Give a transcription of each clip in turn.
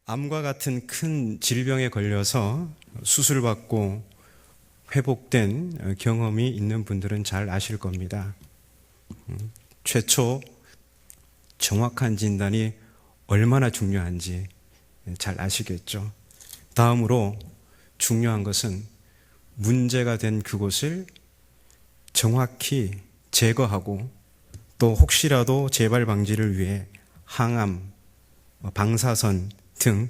암과 같은 큰 질병에 걸려서 수술받고 회복된 경험이 있는 분들은 잘 아실 겁니다. 최초 정확한 진단이 얼마나 중요한지 잘 아시겠죠. 다음으로 중요한 것은 문제가 된 그곳을 정확히 제거하고 또 혹시라도 재발 방지를 위해 항암, 방사선 등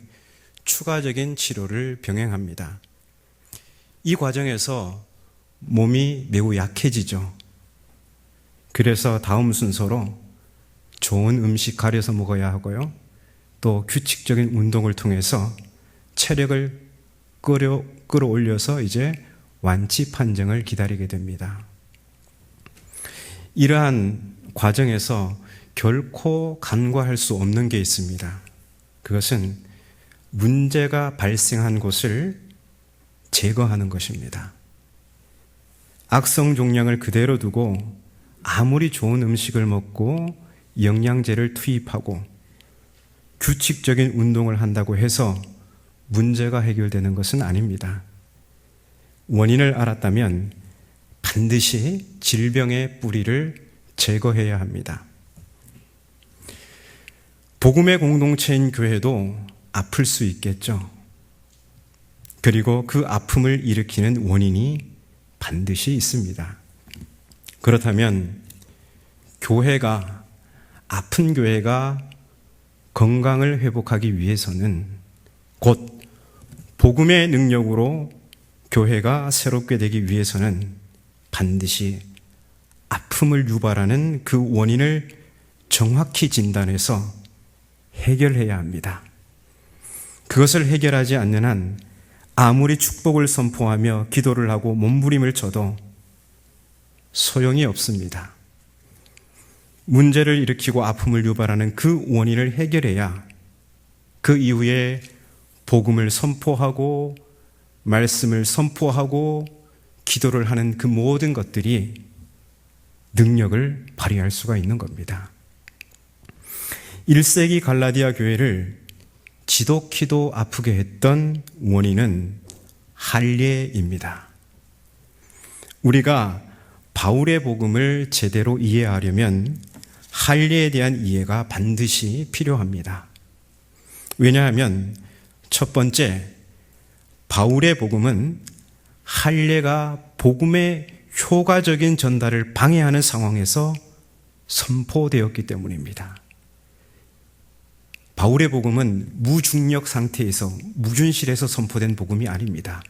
추가적인 치료를 병행합니다. 이 과정에서 몸이 매우 약해지죠. 그래서 다음 순서로 좋은 음식 가려서 먹어야 하고요. 또 규칙적인 운동을 통해서 체력을 끌어올려서 이제 완치 판정을 기다리게 됩니다. 이러한 과정에서 결코 간과할 수 없는 게 있습니다. 그것은 문제가 발생한 곳을 제거하는 것입니다. 악성 종양을 그대로 두고 아무리 좋은 음식을 먹고 영양제를 투입하고 규칙적인 운동을 한다고 해서 문제가 해결되는 것은 아닙니다. 원인을 알았다면 반드시 질병의 뿌리를 제거해야 합니다. 복음의 공동체인 교회도 아플 수 있겠죠. 그리고 그 아픔을 일으키는 원인이 반드시 있습니다. 그렇다면 아픈 교회가 건강을 회복하기 위해서는 곧 복음의 능력으로 교회가 새롭게 되기 위해서는 반드시 아픔을 유발하는 그 원인을 정확히 진단해서 해결해야 합니다. 그것을 해결하지 않는 한 아무리 축복을 선포하며 기도를 하고 몸부림을 쳐도 소용이 없습니다. 문제를 일으키고 아픔을 유발하는 그 원인을 해결해야 그 이후에 복음을 선포하고 말씀을 선포하고 기도를 하는 그 모든 것들이 능력을 발휘할 수가 있는 겁니다. 1세기 갈라디아 교회를 지독히도 아프게 했던 원인은 할례입니다. 우리가 바울의 복음을 제대로 이해하려면 할례에 대한 이해가 반드시 필요합니다. 왜냐하면 첫 번째, 바울의 복음은 할례가 복음의 효과적인 전달을 방해하는 상황에서 선포되었기 때문입니다. 바울의 복음은 무중력 상태에서 무균실에서 선포된 복음이 아닙니다.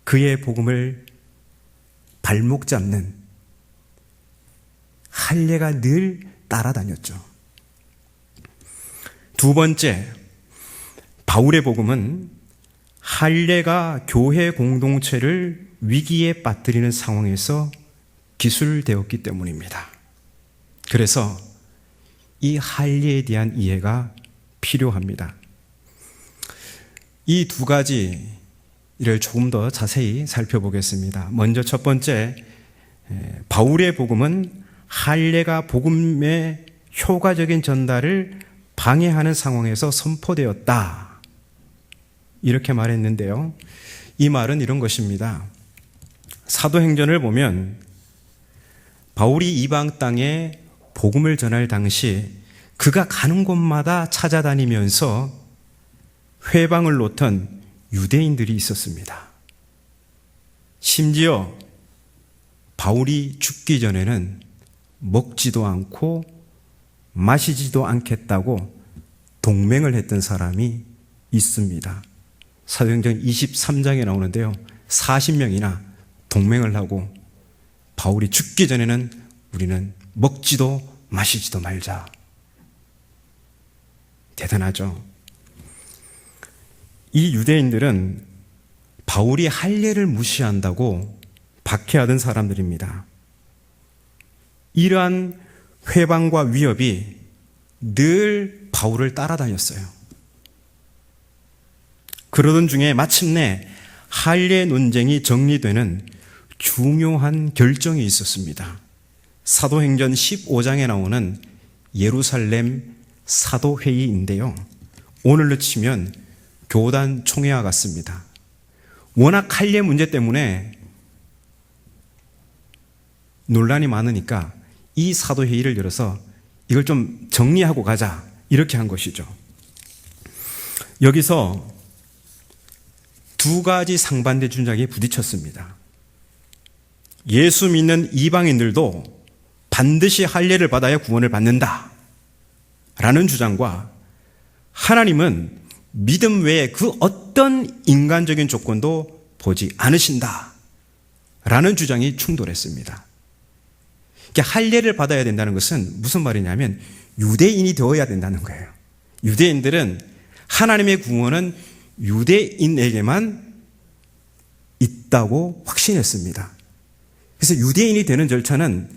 그의 복음을 발목 잡는 할례가 늘 따라다녔죠. 두 번째, 바울의 복음은 할례가 교회 공동체를 위기에 빠뜨리는 상황에서 기술되었기 때문입니다. 그래서 이 할례에 대한 이해가 필요합니다. 이 두 가지를 조금 더 자세히 살펴보겠습니다. 먼저 첫 번째, 바울의 복음은 할례가 복음의 효과적인 전달을 방해하는 상황에서 선포되었다. 이렇게 말했는데요. 이 말은 이런 것입니다. 사도행전을 보면 바울이 이방 땅에 복음을 전할 당시 그가 가는 곳마다 찾아다니면서 회방을 놓던 유대인들이 있었습니다. 심지어 바울이 죽기 전에는 먹지도 않고 마시지도 않겠다고 동맹을 했던 사람이 있습니다. 사도행전 23장에 나오는데요. 40명이나 동맹을 하고 바울이 죽기 전에는 우리는 먹지도 마시지도 말자. 대단하죠. 이 유대인들은 바울이 할례를 무시한다고 박해하던 사람들입니다. 이러한 회방과 위협이 늘 바울을 따라다녔어요. 그러던 중에 마침내 할례 논쟁이 정리되는 중요한 결정이 있었습니다. 사도행전 15장에 나오는 예루살렘 사도회의인데요. 오늘로 치면 교단 총회와 같습니다. 워낙 할례 문제 때문에 논란이 많으니까 이 사도회의를 열어서 이걸 좀 정리하고 가자, 이렇게 한 것이죠. 여기서 두 가지 상반된 주장에 부딪혔습니다. 예수 믿는 이방인들도 반드시 할례를 받아야 구원을 받는다 라는 주장과, 하나님은 믿음 외에 그 어떤 인간적인 조건도 보지 않으신다 라는 주장이 충돌했습니다. 할례를 받아야 된다는 것은 무슨 말이냐면 유대인이 되어야 된다는 거예요. 유대인들은 하나님의 구원은 유대인에게만 있다고 확신했습니다. 그래서 유대인이 되는 절차는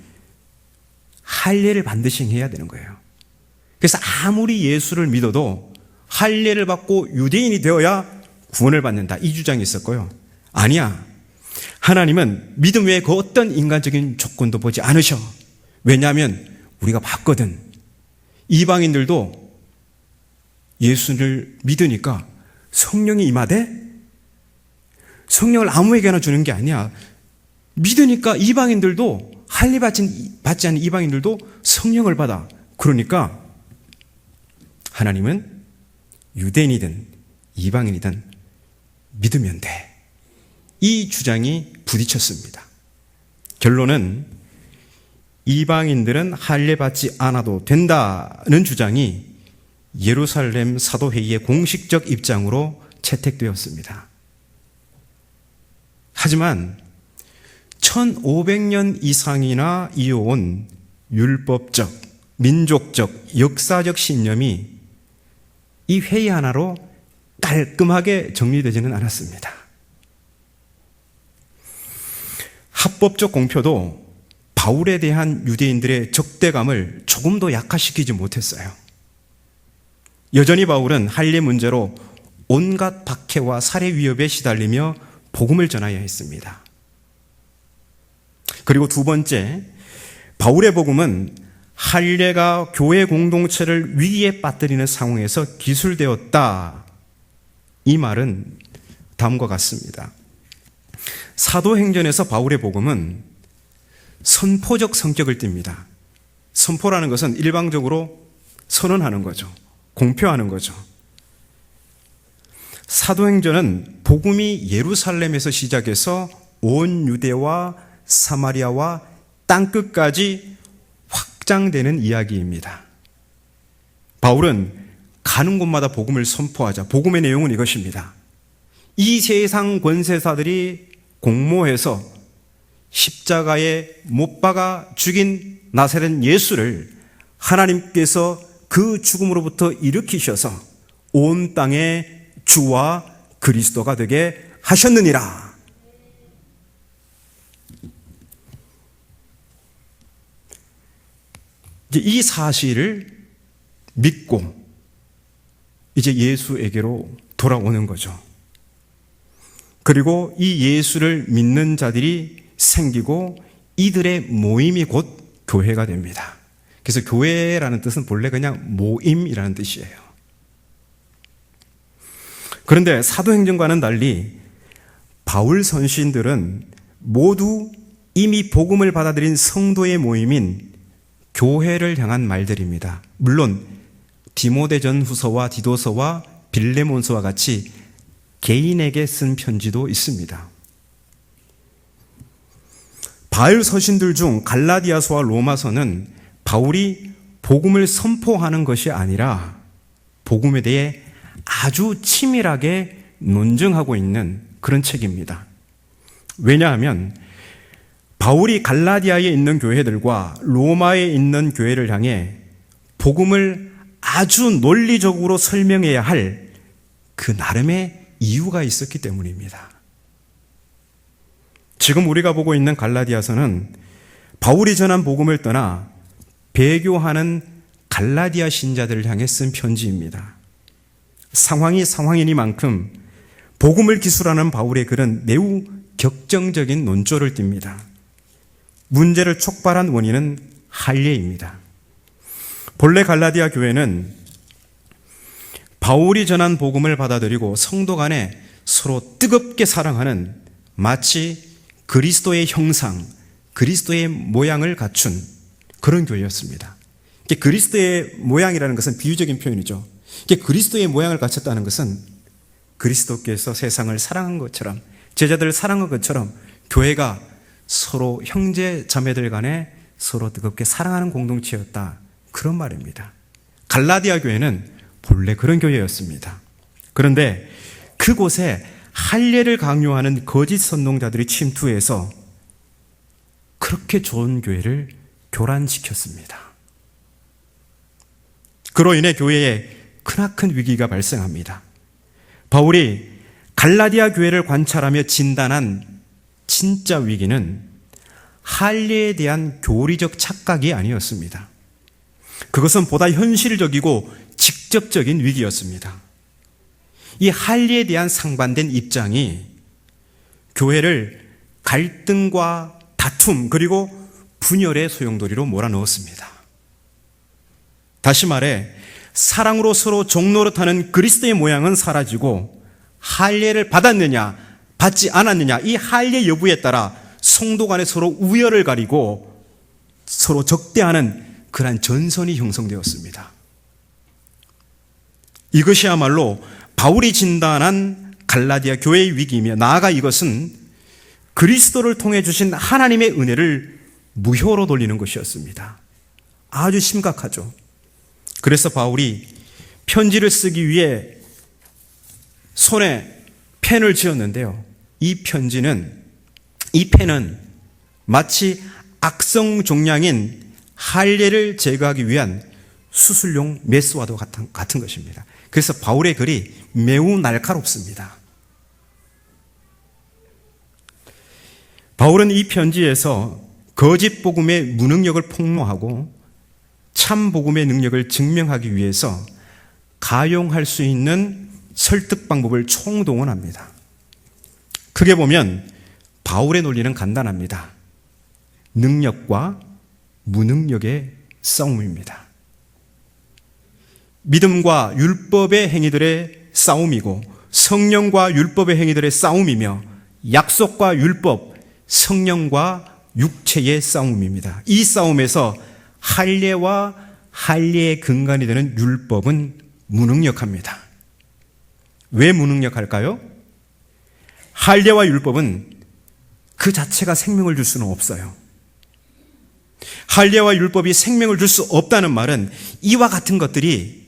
할례를 반드시 해야 되는 거예요. 그래서 아무리 예수를 믿어도 할례를 받고 유대인이 되어야 구원을 받는다, 이 주장이 있었고요. 아니야, 하나님은 믿음 외에 그 어떤 인간적인 조건도 보지 않으셔. 왜냐하면 우리가 봤거든. 이방인들도 예수를 믿으니까 성령이 임하되, 성령을 아무에게나 주는 게 아니야. 믿으니까 이방인들도, 할례 받지 않은 이방인들도 성령을 받아. 그러니까 하나님은 유대인이든 이방인이든 믿으면 돼. 이 주장이 부딪혔습니다. 결론은 이방인들은 할례 받지 않아도 된다는 주장이 예루살렘 사도회의의 공식적 입장으로 채택되었습니다. 하지만 1500년 이상이나 이어온 율법적, 민족적, 역사적 신념이 이 회의 하나로 깔끔하게 정리되지는 않았습니다. 합법적 공표도 바울에 대한 유대인들의 적대감을 조금도 약화시키지 못했어요. 여전히 바울은 할례 문제로 온갖 박해와 살해 위협에 시달리며 복음을 전하여야 했습니다. 그리고 두 번째, 바울의 복음은 할례가 교회 공동체를 위기에 빠뜨리는 상황에서 기술되었다. 이 말은 다음과 같습니다. 사도행전에서 바울의 복음은 선포적 성격을 띱니다. 선포라는 것은 일방적으로 선언하는 거죠. 공표하는 거죠. 사도행전은 복음이 예루살렘에서 시작해서 온 유대와 사마리아와 땅끝까지 확장되는 이야기입니다. 바울은 가는 곳마다 복음을 선포하자. 복음의 내용은 이것입니다. 이 세상 권세사들이 공모해서 십자가에 못 박아 죽인 나사렛 예수를 하나님께서 그 죽음으로부터 일으키셔서 온 땅의 주와 그리스도가 되게 하셨느니라. 이제 이 사실을 믿고 이제 예수에게로 돌아오는 거죠. 그리고 이 예수를 믿는 자들이 생기고 이들의 모임이 곧 교회가 됩니다. 그래서 교회라는 뜻은 본래 그냥 모임이라는 뜻이에요. 그런데 사도행전과는 달리 바울 선신들은 모두 이미 복음을 받아들인 성도의 모임인 교회를 향한 말들입니다. 물론 디모데전후서와 디도서와 빌레몬서와 같이 개인에게 쓴 편지도 있습니다. 바울 서신들 중 갈라디아서와 로마서는 바울이 복음을 선포하는 것이 아니라 복음에 대해 아주 치밀하게 논증하고 있는 그런 책입니다. 왜냐하면 바울이 갈라디아에 있는 교회들과 로마에 있는 교회를 향해 복음을 아주 논리적으로 설명해야 할 그 나름의 이유가 있었기 때문입니다. 지금 우리가 보고 있는 갈라디아서는 바울이 전한 복음을 떠나 배교하는 갈라디아 신자들을 향해 쓴 편지입니다. 상황이 상황이니만큼 복음을 기술하는 바울의 글은 매우 격정적인 논조를 띱니다. 문제를 촉발한 원인은 할례입니다. 본래 갈라디아 교회는 바울이 전한 복음을 받아들이고 성도 간에 서로 뜨겁게 사랑하는 마치 그리스도의 형상, 그리스도의 모양을 갖춘 그런 교회였습니다. 그리스도의 모양이라는 것은 비유적인 표현이죠. 그리스도의 모양을 갖췄다는 것은 그리스도께서 세상을 사랑한 것처럼, 제자들을 사랑한 것처럼 교회가 서로 형제 자매들 간에 서로 뜨겁게 사랑하는 공동체였다, 그런 말입니다. 갈라디아 교회는 본래 그런 교회였습니다. 그런데 그곳에 할례를 강요하는 거짓 선동자들이 침투해서 그렇게 좋은 교회를 교란시켰습니다. 그로 인해 교회에 크나큰 위기가 발생합니다. 바울이 갈라디아 교회를 관찰하며 진단한 진짜 위기는 할례에 대한 교리적 착각이 아니었습니다. 그것은 보다 현실적이고 직접적인 위기였습니다. 이 할례에 대한 상반된 입장이 교회를 갈등과 다툼 그리고 분열의 소용돌이로 몰아넣었습니다. 다시 말해 사랑으로 서로 종노릇하는 그리스도의 모양은 사라지고 할례를 받았느냐 받지 않았느냐, 이 할례 여부에 따라 성도 간에 서로 우열을 가리고 서로 적대하는 그러한 전선이 형성되었습니다. 이것이야말로 바울이 진단한 갈라디아 교회의 위기이며, 나아가 이것은 그리스도를 통해 주신 하나님의 은혜를 무효로 돌리는 것이었습니다. 아주 심각하죠. 그래서 바울이 편지를 쓰기 위해 손에 펜을 쥐었는데요. 이 펜은 마치 악성 종양인 할례를 제거하기 위한 수술용 메스와도 같은 것입니다. 그래서 바울의 글이 매우 날카롭습니다. 바울은 이 편지에서 거짓 복음의 무능력을 폭로하고 참 복음의 능력을 증명하기 위해서 가용할 수 있는 설득 방법을 총동원합니다. 크게 보면 바울의 논리는 간단합니다. 능력과 무능력의 싸움입니다. 믿음과 율법의 행위들의 싸움이고, 성령과 율법의 행위들의 싸움이며, 약속과 율법, 성령과 육체의 싸움입니다. 이 싸움에서 할례와 할례의 근간이 되는 율법은 무능력합니다. 왜 무능력할까요? 할례와 율법은 그 자체가 생명을 줄 수는 없어요. 할례와 율법이 생명을 줄 수 없다는 말은 이와 같은 것들이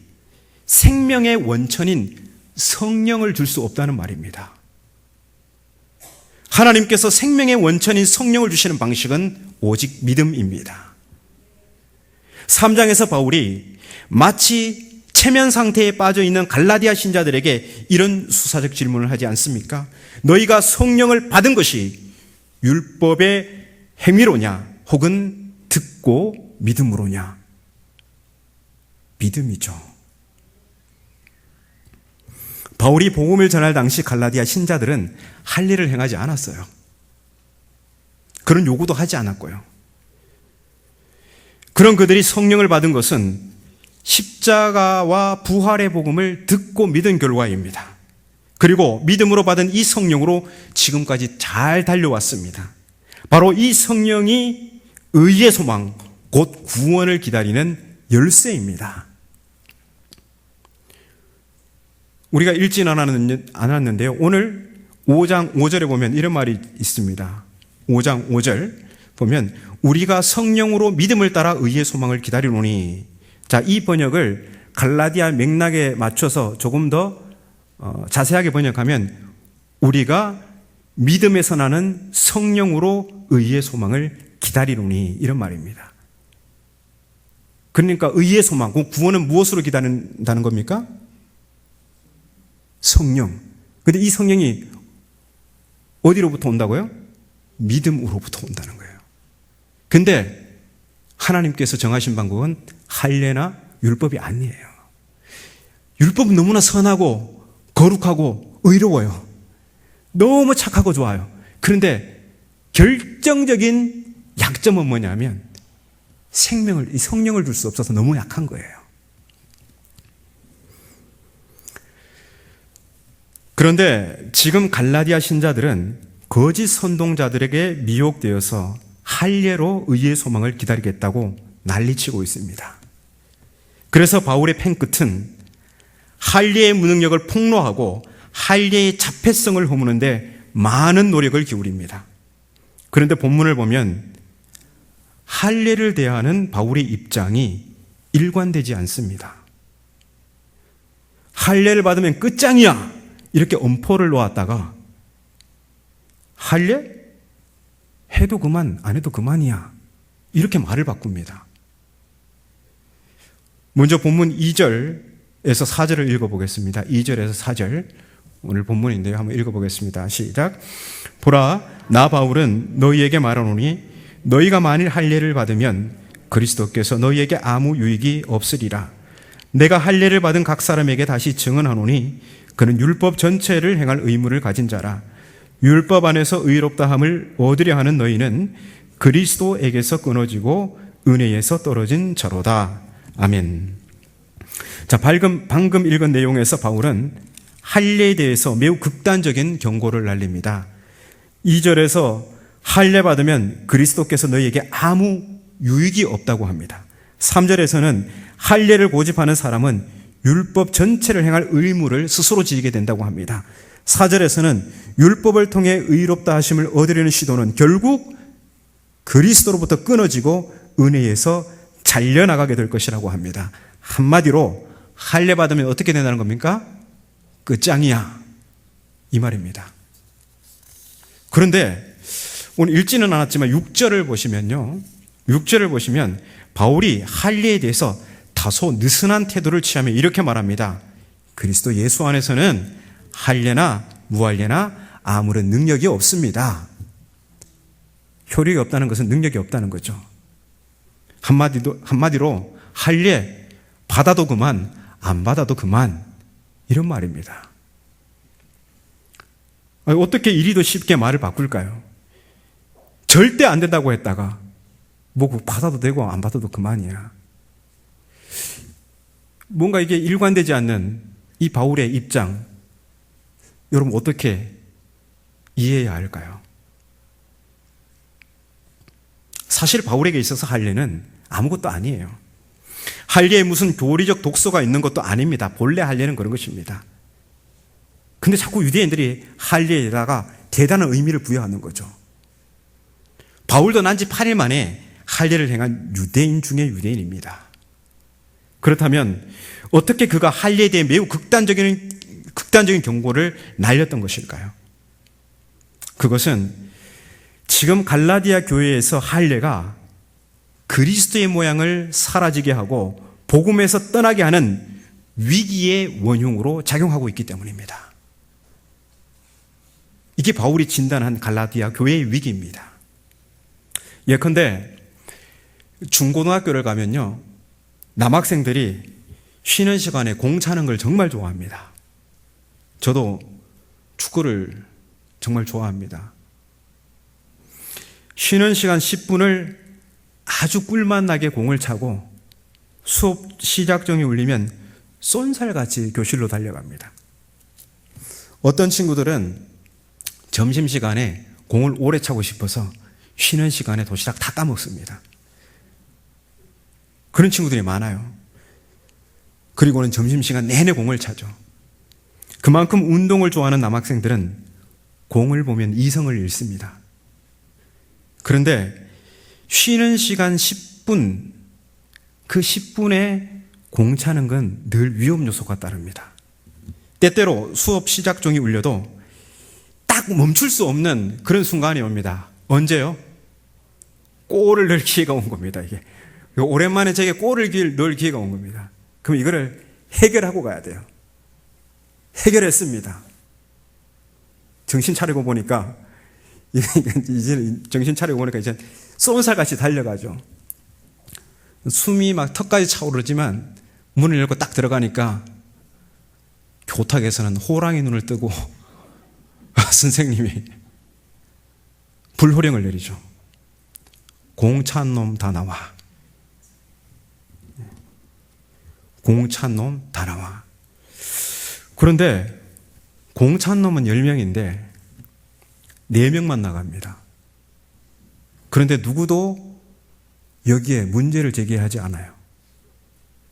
생명의 원천인 성령을 줄 수 없다는 말입니다. 하나님께서 생명의 원천인 성령을 주시는 방식은 오직 믿음입니다. 3장에서 바울이 마치 체면 상태에 빠져 있는 갈라디아 신자들에게 이런 수사적 질문을 하지 않습니까? 너희가 성령을 받은 것이 율법의 행위로냐, 혹은 듣고 믿음으로냐? 믿음이죠. 바울이 복음을 전할 당시 갈라디아 신자들은 할례를 행하지 않았어요. 그런 요구도 하지 않았고요. 그런 그들이 성령을 받은 것은 십자가와 부활의 복음을 듣고 믿은 결과입니다. 그리고 믿음으로 받은 이 성령으로 지금까지 잘 달려왔습니다. 바로 이 성령이 의의 소망, 곧 구원을 기다리는 열쇠입니다. 우리가 읽진 않았는데요. 오늘 5장 5절에 보면 이런 말이 있습니다. 5장 5절 보면 우리가 성령으로 믿음을 따라 의의 소망을 기다리노니, 자, 이 번역을 갈라디아 맥락에 맞춰서 조금 더 자세하게 번역하면 우리가 믿음에서 나는 성령으로 의의 소망을 기다리노니, 이런 말입니다. 그러니까 의의 소망, 구원은 무엇으로 기다린다는 겁니까? 성령. 근데 이 성령이 어디로부터 온다고요? 믿음으로부터 온다는 거예요. 근데 하나님께서 정하신 방법은 할례나 율법이 아니에요. 율법은 너무나 선하고 거룩하고 의로워요. 너무 착하고 좋아요. 그런데 결정적인 약점은 뭐냐면 이 성령을 줄 수 없어서 너무 약한 거예요. 그런데 지금 갈라디아 신자들은 거짓 선동자들에게 미혹되어서 할례로 의의 소망을 기다리겠다고 난리치고 있습니다. 그래서 바울의 펜끝은 할례의 무능력을 폭로하고 할례의 자폐성을 허무는데 많은 노력을 기울입니다. 그런데 본문을 보면 할례를 대하는 바울의 입장이 일관되지 않습니다. 할례를 받으면 끝장이야 이렇게 엄포를 놓았다가 할례? 해도 그만 안 해도 그만이야 이렇게 말을 바꿉니다. 먼저 본문 2절에서 4절을 읽어보겠습니다. 2절에서 4절 오늘 본문인데요. 한번 읽어보겠습니다. 시작. 보라, 나 바울은 너희에게 말하노니 너희가 만일 할례를 받으면 그리스도께서 너희에게 아무 유익이 없으리라. 내가 할례를 받은 각 사람에게 다시 증언하노니 그는 율법 전체를 행할 의무를 가진 자라. 율법 안에서 의롭다함을 얻으려 하는 너희는 그리스도에게서 끊어지고 은혜에서 떨어진 자로다. 아멘. 자, 방금 읽은 내용에서 바울은 할례에 대해서 매우 극단적인 경고를 날립니다. 2절에서 할례 받으면 그리스도께서 너희에게 아무 유익이 없다고 합니다. 3절에서는 할례를 고집하는 사람은 율법 전체를 행할 의무를 스스로 지게 된다고 합니다. 4절에서는 율법을 통해 의롭다 하심을 얻으려는 시도는 결국 그리스도로부터 끊어지고 은혜에서 잘려나가게 될 것이라고 합니다. 한마디로 할례 받으면 어떻게 된다는 겁니까? 끝장이야 이 말입니다. 그런데 오늘 읽지는 않았지만 6절을 보시면요, 6절을 보시면 바울이 할례에 대해서 다소 느슨한 태도를 취하며 이렇게 말합니다. 그리스도 예수 안에서는 할례나 무할례나 아무런 능력이 없습니다. 효력이 없다는 것은 능력이 없다는 거죠. 한마디로 할례 받아도 그만 안 받아도 그만 이런 말입니다. 어떻게 이리도 쉽게 말을 바꿀까요? 절대 안 된다고 했다가 뭐 받아도 되고 안 받아도 그만이야. 뭔가 이게 일관되지 않는 이 바울의 입장, 여러분 어떻게 이해해야 할까요? 사실 바울에게 있어서 할례는 아무것도 아니에요. 할례에 무슨 교리적 독소가 있는 것도 아닙니다. 본래 할례는 그런 것입니다. 근데 자꾸 유대인들이 할례에다가 대단한 의미를 부여하는 거죠. 바울도 난지 8일 만에 할례를 행한 유대인 중에 유대인입니다. 그렇다면 어떻게 그가 할례에 대해 매우 극단적인 경고를 날렸던 것일까요? 그것은 지금 갈라디아 교회에서 할례가 그리스도의 모양을 사라지게 하고 복음에서 떠나게 하는 위기의 원흉으로 작용하고 있기 때문입니다. 이게 바울이 진단한 갈라디아 교회의 위기입니다. 예컨대 중고등학교를 가면요, 남학생들이 쉬는 시간에 공 차는 걸 정말 좋아합니다. 저도 축구를 정말 좋아합니다. 쉬는 시간 10분을 아주 꿀맛나게 공을 차고 수업 시작정이 울리면 쏜살같이 교실로 달려갑니다. 어떤 친구들은 점심시간에 공을 오래 차고 싶어서 쉬는 시간에 도시락 다 까먹습니다. 그런 친구들이 많아요. 그리고는 점심시간 내내 공을 차죠. 그만큼 운동을 좋아하는 남학생들은 공을 보면 이성을 잃습니다. 그런데 쉬는 시간 10분, 그 10분에 공 차는 건 늘 위험 요소가 따릅니다. 때때로 수업 시작종이 울려도 딱 멈출 수 없는 그런 순간이 옵니다. 언제요? 골을 넣을 기회가 온 겁니다. 이게 오랜만에 제게 골을 넣을 기회가 온 겁니다. 그럼 이거를 해결하고 가야 돼요. 해결했습니다. 정신 차리고 보니까 이제 쏜살같이 달려가죠. 숨이 막 턱까지 차오르지만 문을 열고 딱 들어가니까 교탁에서는 호랑이 눈을 뜨고 선생님이 불호령을 내리죠. 공 찬 놈 다 나와. 공 찬 놈 다 나와. 그런데 공찬 놈은 10명인데 4명만 나갑니다. 그런데 누구도 여기에 문제를 제기하지 않아요.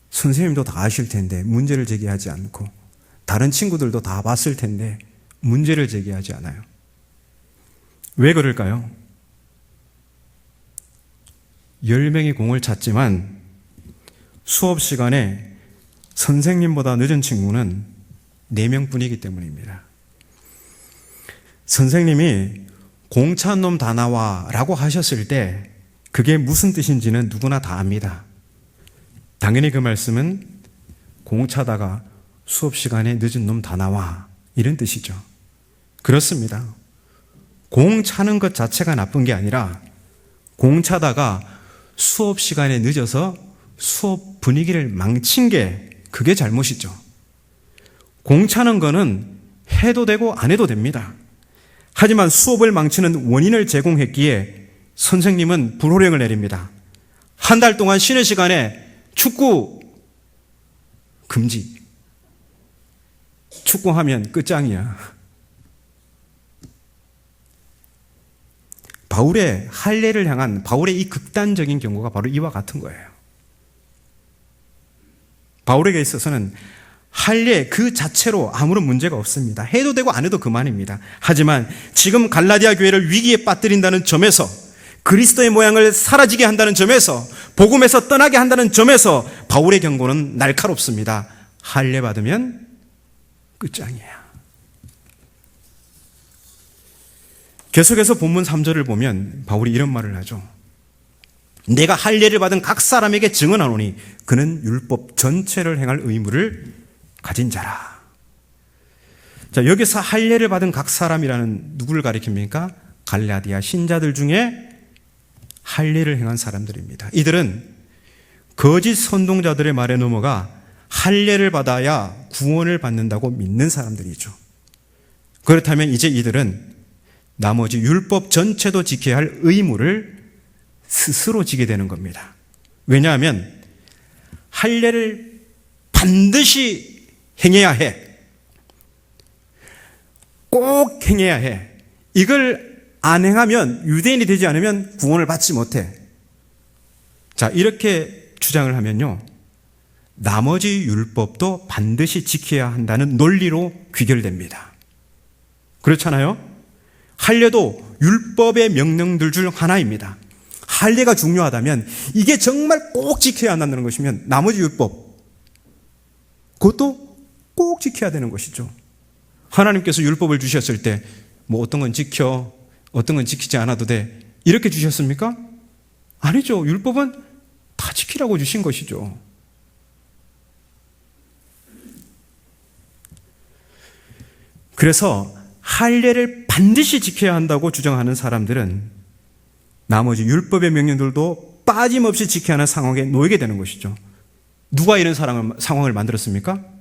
선생님도 다 아실 텐데 문제를 제기하지 않고, 다른 친구들도 다 봤을 텐데 문제를 제기하지 않아요. 왜 그럴까요? 10명이 공을 찼지만 수업 시간에 선생님보다 늦은 친구는 4명뿐이기 때문입니다. 선생님이 공 찬 놈 다 나와 라고 하셨을 때 그게 무슨 뜻인지는 누구나 다 압니다. 당연히 그 말씀은 공 차다가 수업 시간에 늦은 놈 다 나와, 이런 뜻이죠. 그렇습니다. 공 차는 것 자체가 나쁜 게 아니라 공 차다가 수업 시간에 늦어서 수업 분위기를 망친 게, 그게 잘못이죠. 공 차는 거는 해도 되고 안 해도 됩니다. 하지만 수업을 망치는 원인을 제공했기에 선생님은 불호령을 내립니다. 한 달 동안 쉬는 시간에 축구 금지. 축구하면 끝장이야. 바울의 할례를 향한 바울의 이 극단적인 경고가 바로 이와 같은 거예요. 바울에게 있어서는 할례 그 자체로 아무런 문제가 없습니다. 해도 되고 안 해도 그만입니다. 하지만 지금 갈라디아 교회를 위기에 빠뜨린다는 점에서, 그리스도의 모양을 사라지게 한다는 점에서, 복음에서 떠나게 한다는 점에서 바울의 경고는 날카롭습니다. 할례 받으면 끝장이야. 계속해서 본문 3절을 보면 바울이 이런 말을 하죠. 내가 할례를 받은 각 사람에게 증언하노니 그는 율법 전체를 행할 의무를 가진 자라. 자, 여기서 할례를 받은 각 사람이라는 누구를 가리킵니까? 갈라디아 신자들 중에 할례를 행한 사람들입니다. 이들은 거짓 선동자들의 말에 넘어가 할례를 받아야 구원을 받는다고 믿는 사람들이죠. 그렇다면 이제 이들은 나머지 율법 전체도 지켜야 할 의무를 스스로 지게 되는 겁니다. 왜냐하면 할례를 반드시 행해야 해. 꼭 행해야 해. 이걸 안 행하면, 유대인이 되지 않으면 구원을 받지 못해. 자, 이렇게 주장을 하면요, 나머지 율법도 반드시 지켜야 한다는 논리로 귀결됩니다. 그렇잖아요? 할례도 율법의 명령들 중 하나입니다. 할례가 중요하다면, 이게 정말 꼭 지켜야 한다는 것이면 나머지 율법, 그것도 꼭 지켜야 되는 것이죠. 하나님께서 율법을 주셨을 때 뭐 어떤 건 지켜, 어떤 건 지키지 않아도 돼, 이렇게 주셨습니까? 아니죠. 율법은 다 지키라고 주신 것이죠. 그래서 할례를 반드시 지켜야 한다고 주장하는 사람들은 나머지 율법의 명령들도 빠짐없이 지켜야 하는 상황에 놓이게 되는 것이죠. 누가 이런 상황을 만들었습니까?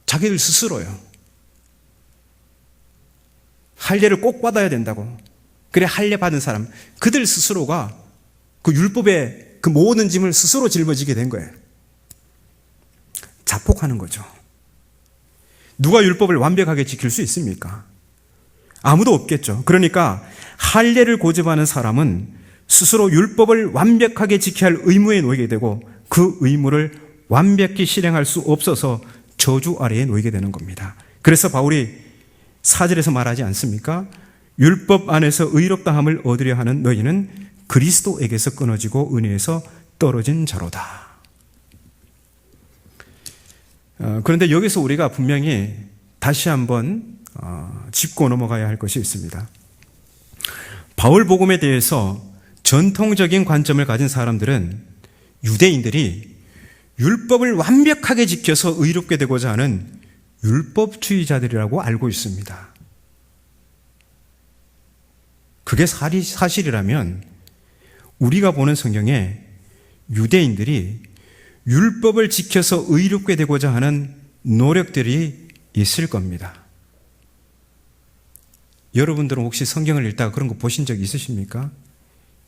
자기들 스스로요. 할례를 꼭 받아야 된다고. 그래, 할례 받은 사람, 그들 스스로가 그 율법의 그 모든 짐을 스스로 짊어지게 된 거예요. 자폭하는 거죠. 누가 율법을 완벽하게 지킬 수 있습니까? 아무도 없겠죠. 그러니까 할례를 고집하는 사람은 스스로 율법을 완벽하게 지켜야 할 의무에 놓이게 되고, 그 의무를 완벽히 실행할 수 없어서 저주 아래에 놓이게 되는 겁니다. 그래서 바울이 4절에서 말하지 않습니까? 율법 안에서 의롭다함을 얻으려 하는 너희는 그리스도에게서 끊어지고 은혜에서 떨어진 자로다. 그런데 여기서 우리가 분명히 다시 한번 짚고 넘어가야 할 것이 있습니다. 바울 복음에 대해서 전통적인 관점을 가진 사람들은 유대인들이 율법을 완벽하게 지켜서 의롭게 되고자 하는 율법주의자들이라고 알고 있습니다. 그게 사실이라면 우리가 보는 성경에 유대인들이 율법을 지켜서 의롭게 되고자 하는 노력들이 있을 겁니다. 여러분들은 혹시 성경을 읽다가 그런 거 보신 적 있으십니까?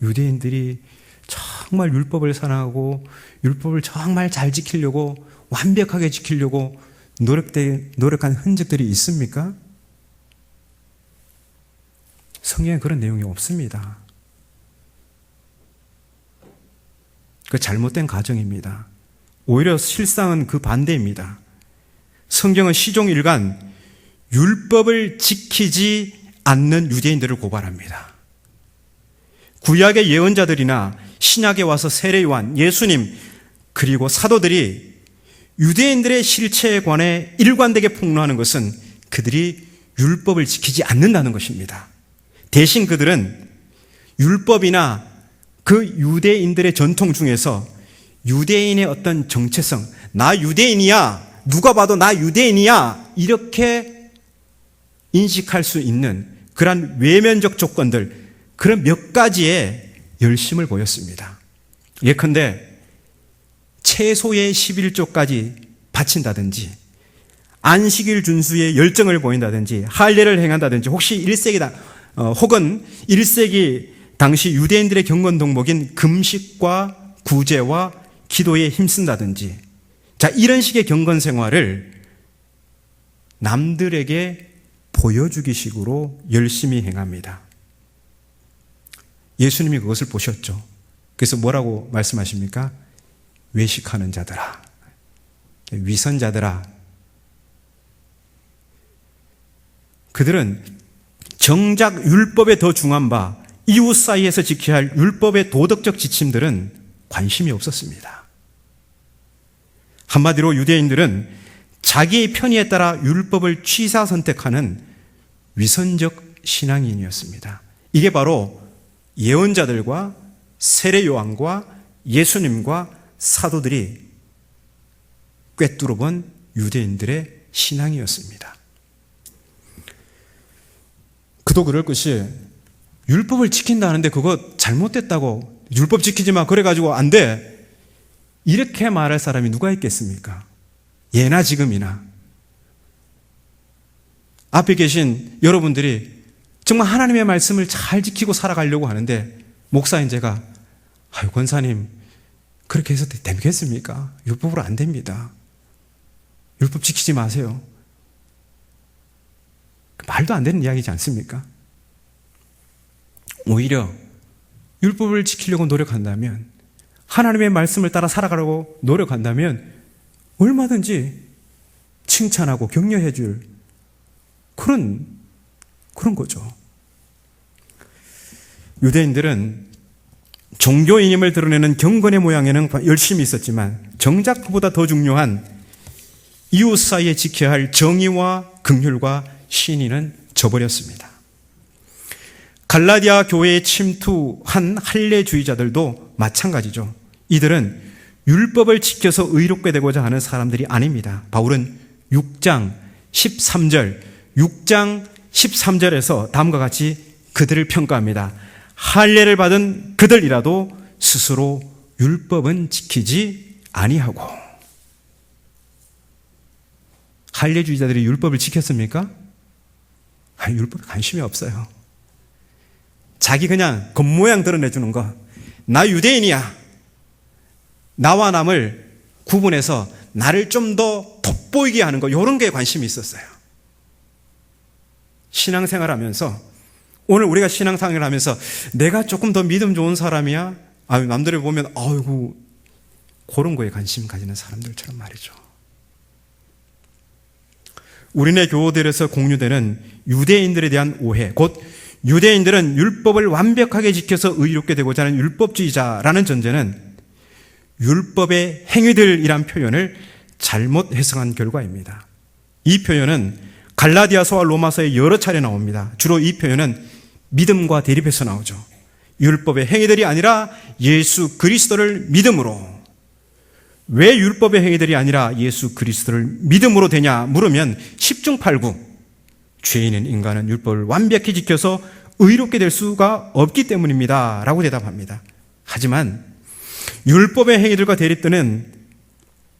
유대인들이 정말 율법을 사랑하고 율법을 정말 잘 지키려고, 완벽하게 지키려고 노력한 흔적들이 있습니까? 성경에 그런 내용이 없습니다. 그 잘못된 가정입니다. 오히려 실상은 그 반대입니다. 성경은 시종일관 율법을 지키지 않는 유대인들을 고발합니다. 구약의 예언자들이나 신약에 와서 세례 요한, 예수님, 그리고 사도들이 유대인들의 실체에 관해 일관되게 폭로하는 것은 그들이 율법을 지키지 않는다는 것입니다. 대신 그들은 율법이나 그 유대인들의 전통 중에서 유대인의 어떤 정체성, 나 유대인이야, 누가 봐도 나 유대인이야, 이렇게 인식할 수 있는 그러한 외면적 조건들, 그런 몇 가지의 열심을 보였습니다. 예컨대 최소의 11조까지 바친다든지, 안식일 준수에 열정을 보인다든지, 할례를 행한다든지, 혹시 1세기 혹은 1세기 당시 유대인들의 경건 덕목인 금식과 구제와 기도에 힘쓴다든지, 자, 이런 식의 경건 생활을 남들에게 보여주기 식으로 열심히 행합니다. 예수님이 그것을 보셨죠. 그래서 뭐라고 말씀하십니까? 외식하는 자들아, 위선자들아. 그들은 정작 율법에 더 중한 바 이웃 사이에서 지켜야 할 율법의 도덕적 지침들은 관심이 없었습니다. 한마디로 유대인들은 자기의 편의에 따라 율법을 취사 선택하는 위선적 신앙인이었습니다. 이게 바로 예언자들과 세례 요한과 예수님과 사도들이 꿰뚫어 본 유대인들의 신앙이었습니다. 그도 그럴 것이 율법을 지킨다 하는데 그거 잘못됐다고, 율법 지키지 마, 그래가지고 안 돼, 이렇게 말할 사람이 누가 있겠습니까? 예나 지금이나. 앞에 계신 여러분들이 정말 하나님의 말씀을 잘 지키고 살아가려고 하는데, 목사인 제가 아유 권사님 그렇게 해서 되겠습니까? 율법으로 안 됩니다. 율법 지키지 마세요. 말도 안 되는 이야기지 않습니까? 오히려 율법을 지키려고 노력한다면, 하나님의 말씀을 따라 살아가려고 노력한다면 얼마든지 칭찬하고 격려해 줄 그런 거죠. 유대인들은 종교인임을 드러내는 경건의 모양에는 열심히 있었지만 정작 그보다 더 중요한 이웃 사이에 지켜야 할 정의와 긍휼과 신의는 저버렸습니다. 갈라디아 교회에 침투한 할례주의자들도 마찬가지죠. 이들은 율법을 지켜서 의롭게 되고자 하는 사람들이 아닙니다. 바울은 6장 13절에서 다음과 같이 그들을 평가합니다. 할례를 받은 그들이라도 스스로 율법은 지키지 아니하고. 할례주의자들이 율법을 지켰습니까? 아니, 율법에 관심이 없어요. 자기 그냥 겉모양 드러내주는 거, 나 유대인이야, 나와 남을 구분해서 나를 좀 더 돋보이게 하는 거, 이런 게 관심이 있었어요. 신앙생활하면서, 오늘 우리가 신앙생활하면서 내가 조금 더 믿음 좋은 사람이야? 아유, 남들을 보면 아이고, 그런 거에 관심 가지는 사람들처럼 말이죠. 우리네 교우들에서 공유되는 유대인들에 대한 오해, 곧 유대인들은 율법을 완벽하게 지켜서 의롭게 되고자 하는 율법주의자라는 전제는 율법의 행위들이란 표현을 잘못 해석한 결과입니다. 이 표현은 갈라디아서와 로마서에 여러 차례 나옵니다. 주로 이 표현은 믿음과 대립해서 나오죠. 율법의 행위들이 아니라 예수 그리스도를 믿음으로. 왜 율법의 행위들이 아니라 예수 그리스도를 믿음으로 되냐 물으면 10중 8구 죄인인 인간은 율법을 완벽히 지켜서 의롭게 될 수가 없기 때문입니다 라고 대답합니다. 하지만 율법의 행위들과 대립되는,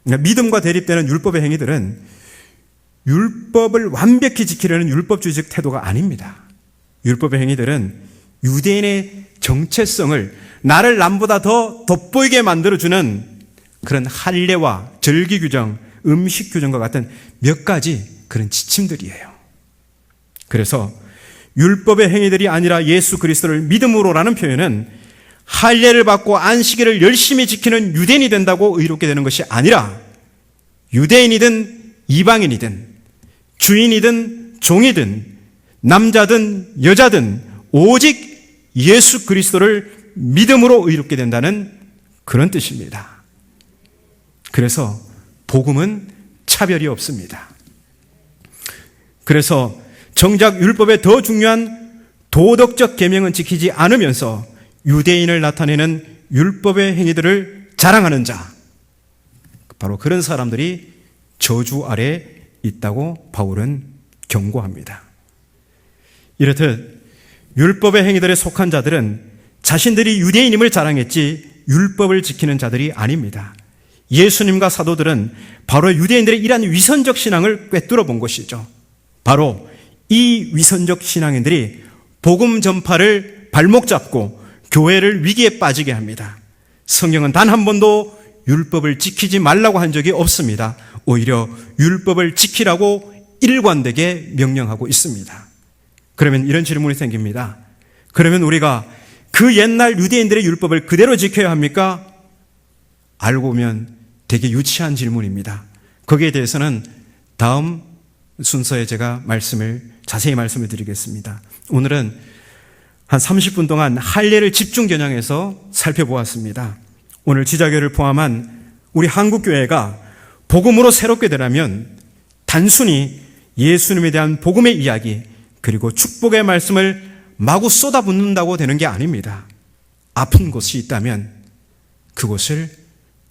믿음과 대립되는 율법의 행위들은 율법을 완벽히 지키려는 율법주의적 태도가 아닙니다. 율법의 행위들은 유대인의 정체성을 나를 남보다 더 돋보이게 만들어주는 그런 할례와 절기 규정, 음식 규정과 같은 몇 가지 그런 지침들이에요. 그래서 율법의 행위들이 아니라 예수 그리스도를 믿음으로라는 표현은 할례를 받고 안식일을 열심히 지키는 유대인이 된다고 의롭게 되는 것이 아니라 유대인이든 이방인이든 주인이든 종이든 남자든 여자든 오직 예수 그리스도를 믿음으로 의롭게 된다는 그런 뜻입니다. 그래서 복음은 차별이 없습니다. 그래서 정작 율법의 더 중요한 도덕적 계명은 지키지 않으면서 유대인을 나타내는 율법의 행위들을 자랑하는 자, 바로 그런 사람들이 저주 아래 있다고 바울은 경고합니다. 이렇듯 율법의 행위들에 속한 자들은 자신들이 유대인임을 자랑했지 율법을 지키는 자들이 아닙니다. 예수님과 사도들은 바로 유대인들의 이러한 위선적 신앙을 꿰뚫어 본 것이죠. 바로 이 위선적 신앙인들이 복음 전파를 발목 잡고 교회를 위기에 빠지게 합니다. 성경은 단 한 번도 율법을 지키지 말라고 한 적이 없습니다. 오히려 율법을 지키라고 일관되게 명령하고 있습니다. 그러면 이런 질문이 생깁니다. 그러면 우리가 그 옛날 유대인들의 율법을 그대로 지켜야 합니까? 알고 보면 되게 유치한 질문입니다. 거기에 대해서는 다음 순서에 제가 자세히 말씀을 드리겠습니다. 오늘은 한 30분 동안 할례를 집중 겨냥해서 살펴보았습니다. 오늘 지자교를 포함한 우리 한국교회가 복음으로 새롭게 되려면 단순히 예수님에 대한 복음의 이야기 그리고 축복의 말씀을 마구 쏟아붓는다고 되는 게 아닙니다. 아픈 곳이 있다면 그곳을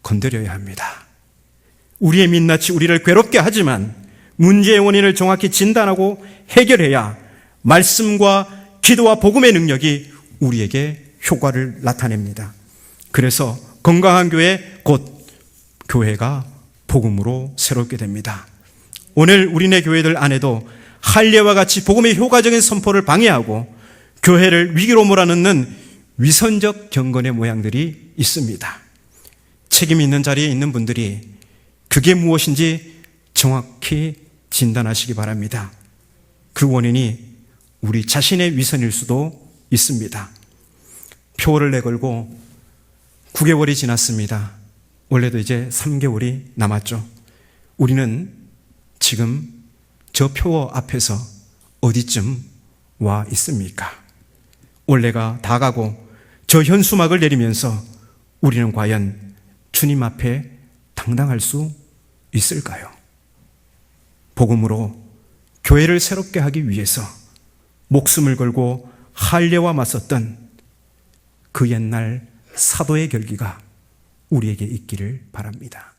건드려야 합니다. 우리의 민낯이 우리를 괴롭게 하지만 문제의 원인을 정확히 진단하고 해결해야 말씀과 기도와 복음의 능력이 우리에게 효과를 나타냅니다. 그래서 건강한 교회, 곧 교회가 복음으로 새롭게 됩니다. 오늘 우리네 교회들 안에도 할례와 같이 복음의 효과적인 선포를 방해하고 교회를 위기로 몰아넣는 위선적 경건의 모양들이 있습니다. 책임 있는 자리에 있는 분들이 그게 무엇인지 정확히 진단하시기 바랍니다. 그 원인이 우리 자신의 위선일 수도 있습니다. 표를 내걸고 9개월이 지났습니다. 원래도 이제 3개월이 남았죠. 우리는 지금 저 표 앞에서 어디쯤 와 있습니까? 올해가 다 가고 저 현수막을 내리면서 우리는 과연 주님 앞에 당당할 수 있을까요? 복음으로 교회를 새롭게 하기 위해서 목숨을 걸고 할례와 맞섰던 그 옛날 사도의 결기가 우리에게 있기를 바랍니다.